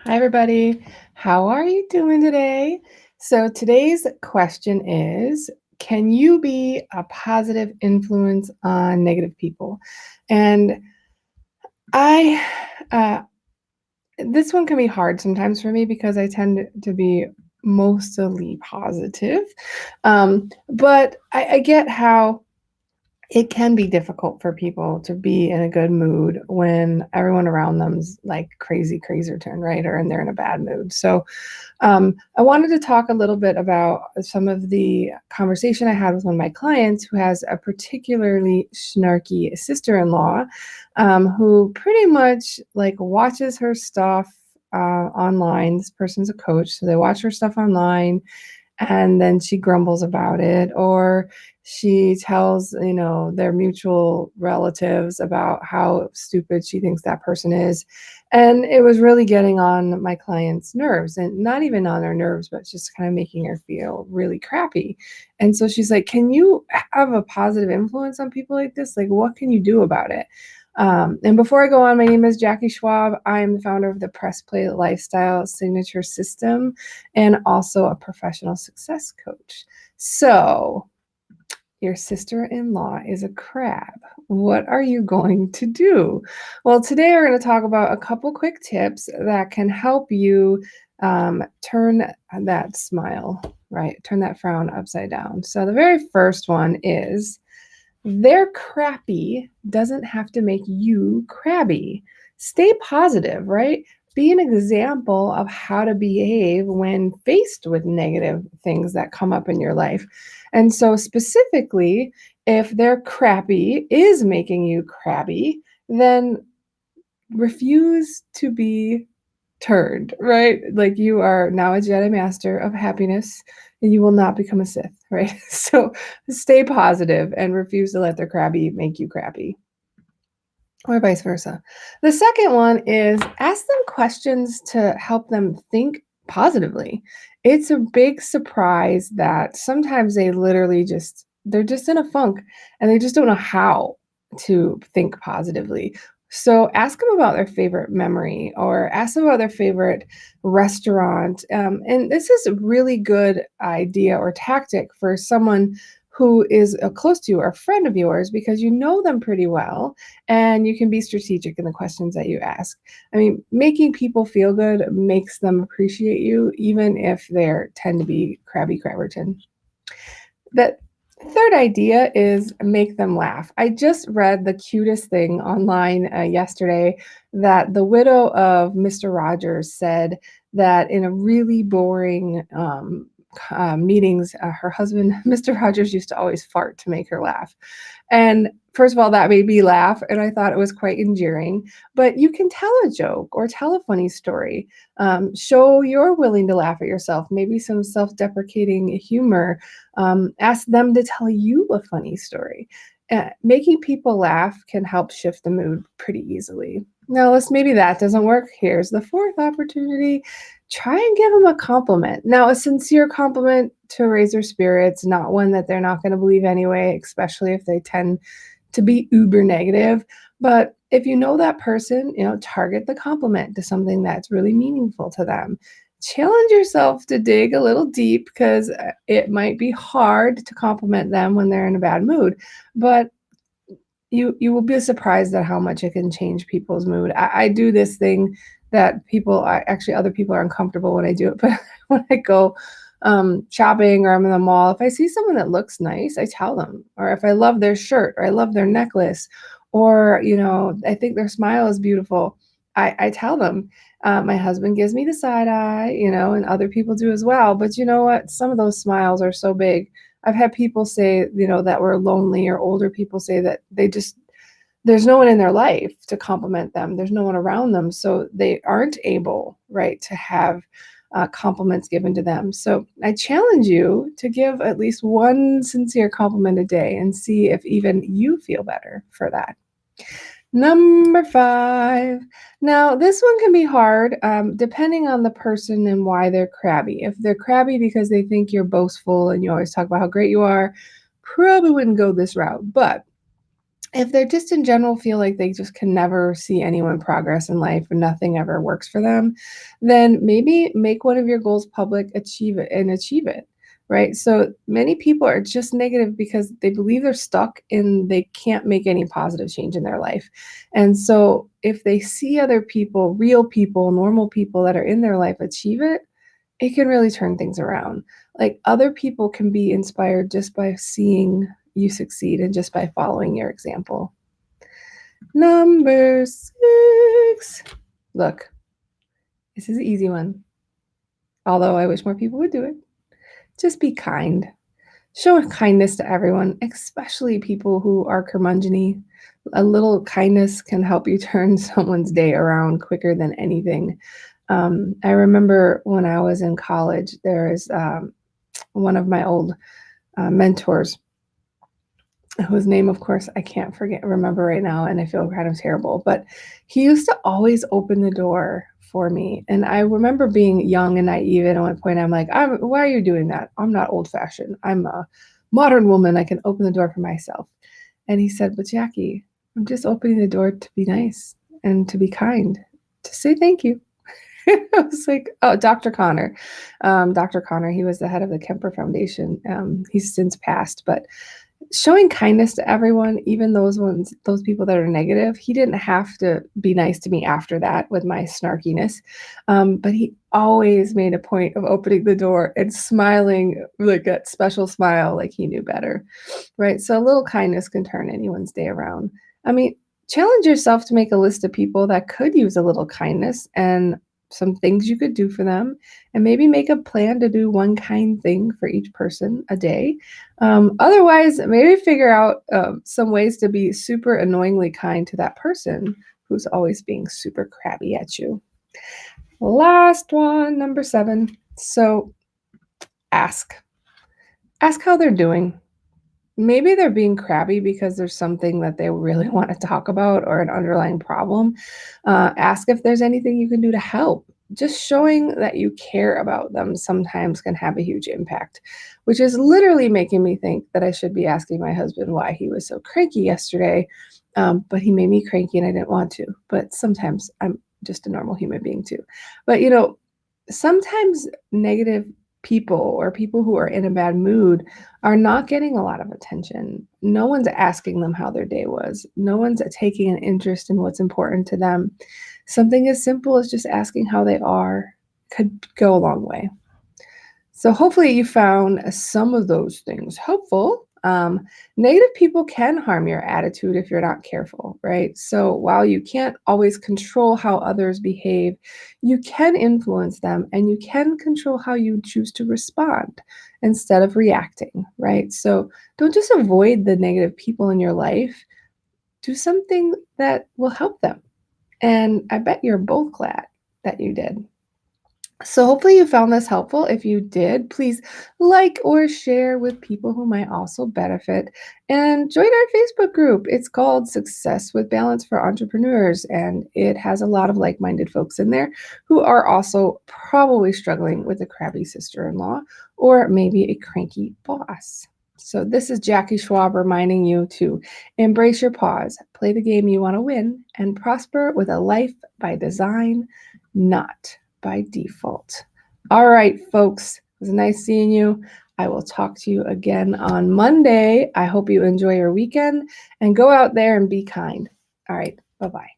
Hi, everybody. How are you doing today? So, today's question is, can you be a positive influence on negative people? And I, uh, this one can be hard sometimes for me because I tend to be mostly positive. But I get how it can be difficult for people to be in a good mood when everyone around them's like crazy turn, right? Or and they're in a bad mood. So I wanted to talk a little bit about some of the conversation I had with one of my clients who has a particularly snarky sister-in-law, who pretty much like watches her stuff online. This person's a coach, so they watch her stuff online and then she grumbles about it, or she tells their mutual relatives about how stupid she thinks that person is. And it was really getting on my client's nerves, and not even on her nerves, but just kind of making her feel really crappy. And so she's like, can you have a positive influence on people like this? Like, what can you do about it? And before I go on, my name is Jackie Schwab. I am the founder of the Press Play Lifestyle Signature System and also a professional success coach. So, your sister-in-law is a crab. What are you going to do? Well, today we're going to talk about a couple quick tips that can help you turn that smile, right? Turn that frown upside down. So, the very first one is their crappy doesn't have to make you crabby. Stay positive, right? Be an example of how to behave when faced with negative things that come up in your life. And so, specifically, if their crappy is making you crabby, then refuse to be turned, right? Like you are now a Jedi Master of happiness and you will not become a Sith, right? So stay positive and refuse to let their crabby make you crappy, or vice versa. The second one is ask them questions to help them think positively. It's a big surprise that sometimes they're just in a funk and they just don't know how to think positively. So ask them about their favorite memory or ask them about their favorite restaurant. And this is a really good idea or tactic for someone who is close to you or a friend of yours because you know them pretty well and you can be strategic in the questions that you ask. I mean, making people feel good makes them appreciate you, even if they tend to be crabby crabberton. That third idea is make them laugh. I just read the cutest thing online yesterday that the widow of Mr. Rogers said that in a really boring meetings, her husband, Mr. Rogers, used to always fart to make her laugh. And first of all, that made me laugh, and I thought it was quite endearing. But you can tell a joke or tell a funny story. Show you're willing to laugh at yourself, maybe some self deprecating humor. Ask them to tell you a funny story. Making people laugh can help shift the mood pretty easily. Now, maybe that doesn't work. Here's the fourth opportunity. Try and give them a compliment. Now, a sincere compliment to raise their spirits, not one that they're not going to believe anyway, especially if they tend to be uber negative. But if you know that person, target the compliment to something that's really meaningful to them. Challenge yourself to dig a little deep because it might be hard to compliment them when they're in a bad mood, but you will be surprised at how much it can change people's mood. I do this thing that actually other people are uncomfortable when I do it, but when I go shopping or I'm in the mall, if I see someone that looks nice, I tell them. Or if I love their shirt or I love their necklace, or I think their smile is beautiful, I tell them. My husband gives me the side eye, and other people do as well. But you know what? Some of those smiles are so big. I've had people say, that were lonely, or older people say that there's no one in their life to compliment them. There's no one around them. So they aren't able, right, to have compliments given to them. So I challenge you to give at least one sincere compliment a day and see if even you feel better for that. Number 5. Now, this one can be hard depending on the person and why they're crabby. If they're crabby because they think you're boastful and you always talk about how great you are, probably wouldn't go this route. But If they're just in general feel like they just can never see anyone progress in life and nothing ever works for them, then maybe make one of your goals public, achieve it. Right. So many people are just negative because they believe they're stuck and they can't make any positive change in their life. And so if they see other people, real people, normal people that are in their life achieve it, it can really turn things around. Like other people can be inspired just by seeing you succeed and just by following your example. Number 6. Look, this is an easy one, although I wish more people would do it. Just be kind. Show kindness to everyone, especially people who are curmudgeon-y. A little kindness can help you turn someone's day around quicker than anything. I remember when I was in college, there is one of my old mentors whose name, of course, I can't remember right now, and I feel kind of terrible. But he used to always open the door for me, and I remember being young and naive. And at one point, I'm like, "Why are you doing that? I'm not old fashioned. I'm a modern woman. I can open the door for myself." And he said, "But Jackie, I'm just opening the door to be nice and to be kind, to say thank you." I was like, "Oh, Dr. Connor, Dr. Connor. He was the head of the Kemper Foundation. He's since passed, but." Showing kindness to everyone, even those people that are negative. He didn't have to be nice to me after that with my snarkiness, but he always made a point of opening the door and smiling, like that special smile, like he knew better, right? So a little kindness can turn anyone's day around. I mean, challenge yourself to make a list of people that could use a little kindness and some things you could do for them, and maybe make a plan to do one kind thing for each person a day. Otherwise, maybe figure out some ways to be super annoyingly kind to that person who's always being super crabby at you. Last one, number 7. So ask. Ask how they're doing. Maybe they're being crabby because there's something that they really want to talk about or an underlying problem. Ask if there's anything you can do to help. Just showing that you care about them sometimes can have a huge impact, which is literally making me think that I should be asking my husband why he was so cranky yesterday. But he made me cranky and I didn't want to. But sometimes I'm just a normal human being too. But sometimes negative people or people who are in a bad mood are not getting a lot of attention. No one's asking them how their day was. No one's taking an interest in what's important to them. Something as simple as just asking how they are could go a long way. So hopefully you found some of those things helpful. Negative people can harm your attitude if you're not careful, right? So while you can't always control how others behave, you can influence them and you can control how you choose to respond instead of reacting, right? So don't just avoid the negative people in your life. Do something that will help them. And I bet you're both glad that you did. So hopefully you found this helpful. If you did, please like or share with people who might also benefit and join our Facebook group. It's called Success with Balance for Entrepreneurs, and it has a lot of like-minded folks in there who are also probably struggling with a crabby sister-in-law or maybe a cranky boss. So this is Jackie Schwab reminding you to embrace your pause, play the game you want to win, and prosper with a life by design, not by default. All right, folks, it was nice seeing you. I will talk to you again on Monday. I hope you enjoy your weekend and go out there and be kind. All right, bye-bye.